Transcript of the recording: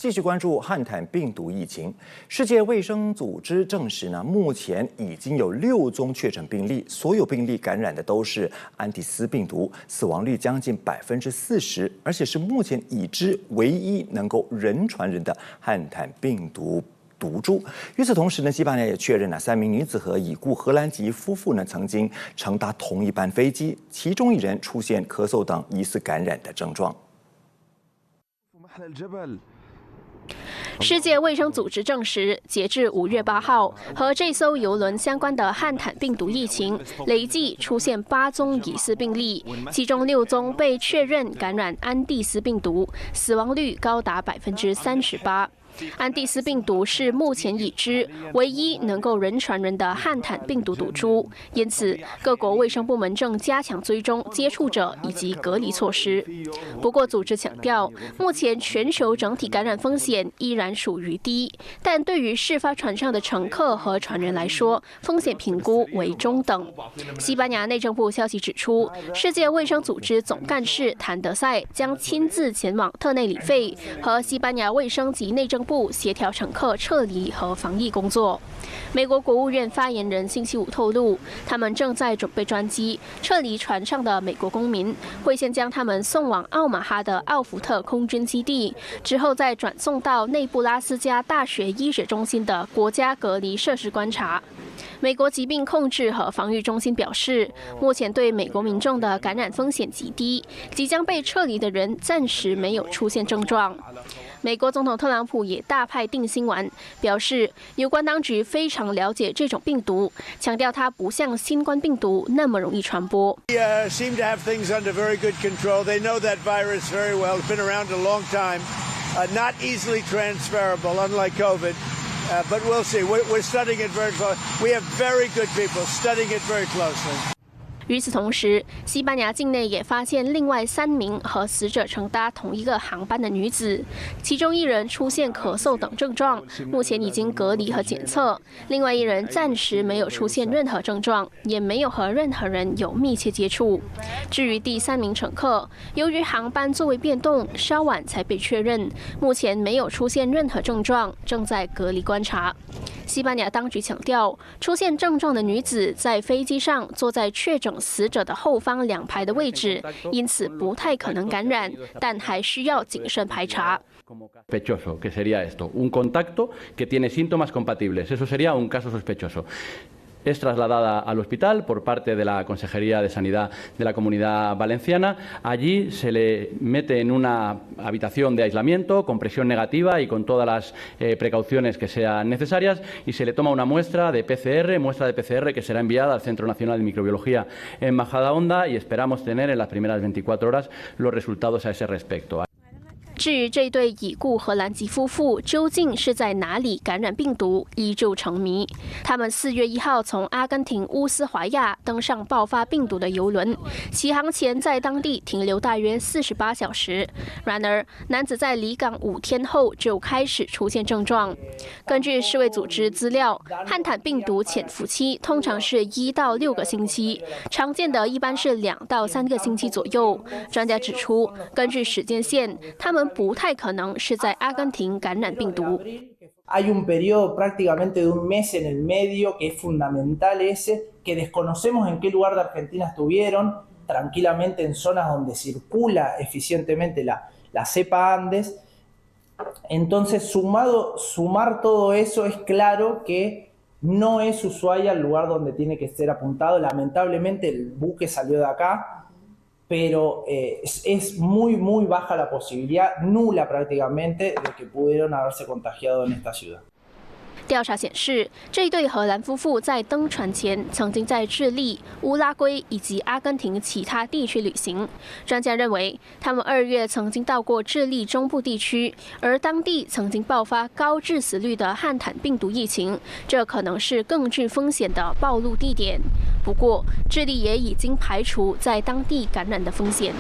继续关注汉坦病毒疫情。世界卫生组织证实呢，目前已经有6宗确诊病例，所有病例感染的都是安第斯病毒，死亡率将近40%，而且是目前已知唯一能够人传人的汉坦病毒毒株。与此同时呢，西班牙也确认了3名女子和已故荷兰籍夫妇呢曾经乘搭同一班飞机，其中1人出现咳嗽等疑似感染的症状。世界卫生组织证实，截至5月8号，和这艘邮轮相关的汉坦病毒疫情累计出现8宗疑似病例，其中6宗被确认感染安第斯病毒，死亡率高达38%。安第斯病毒是目前已知唯一能够人传人的汉坦病毒毒株，因此各国卫生部门正加强追踪接触者以及隔离措施。不过，组织强调，目前全球整体感染风险依然属于低，但对于事发船上的乘客和船员来说，风险评估为中等。西班牙内政部消息指出，世界卫生组织总干事谭德赛将亲自前往特内里费，和西班牙卫生及内政部协调乘客撤离和防疫工作。美国国务院发言人星期5透露，他们正在准备专机撤离船上的美国公民，会先将他们送往奥马哈的奥福特空军基地，之后再转送到内布拉斯加大学医学中心的国家隔离设施观察。美国疾病控制和防御中心表示，目前对美国民众的感染风险极低，即将被撤离的人暂时没有出现症状。美国总统特朗普也大派定心丸，表示有关当局非常了解这种病毒，强调它不像新冠病毒那么容易传播。Seem to have things under very good control. They know that virus very well. It's been around a long time. Not easily transferable, unlike COVID. But we'll see. We're studying it very closely. We have very good people studying it very closely. 与此同时，西班牙境内也发现另外3名和死者乘搭同一个航班的女子，其中1人出现咳嗽等症状，目前已经隔离和检测；另外1人暂时没有出现任何症状，也没有和任何人有密切接触。至于第3名乘客，由于航班座位变动，稍晚才被确认，目前没有出现任何症状，正在隔离观察。西班牙当局强调，出现症状的女子在飞机上坐在确诊死者的后方2排的位置，因此不太可能感染，但还需要谨慎排查。Sospechoso, que sería esto, un contacto que tiene síntomas compatibles. Eso sería un caso sospechoso. Es trasladada al hospital por parte de la Consejería de Sanidad de la Comunidad Valenciana. Allí se le mete en una habitación de aislamiento con presión negativa y con todas las precauciones que sean necesarias y se le toma una muestra de PCR que será enviada al Centro Nacional de Microbiología en Majadahonda y esperamos tener en las primeras 24 horas los resultados a ese respecto. 至于这对已故荷兰籍夫妇究竟是在哪里感染病毒，依旧成谜。他们4月1号从阿根廷乌斯怀亚登上爆发病毒的邮轮，起航前在当地停留大约48小时。然而，男子在离港5天后就开始出现症状。根据世卫组织资料，汉坦病毒潜伏期通常是1到6个星期，常见的一般是2到3个星期左右。专家指出，根据时间线，他们不太可能是在阿根廷感染病毒。Hay un periodo prácticamente de un mes en el medio que es fundamental ese, que desconocemos en qué lugar de Argentina estuvieron, tranquilamente en zonas donde circula eficientemente la cepa Andes. Entonces, sumar todo eso es claro que no es Ushuaia el lugar donde tiene que ser apuntado. Lamentablemente el buque salió de acá.Pero es muy baja la posibilidad, nula prácticamente, de que pudieron haberse contagiado en esta ciudad. 调查显示，这一对荷兰夫妇在登船前曾经在智利、乌拉圭以及阿根廷其他地区旅行。专家认为，他们2月曾经到过智利中部地区，而当地曾经爆发高致死率的汉坦病毒疫情，这可能是更具风险的暴露地点。不过，智利也已经排除在当地感染的风险。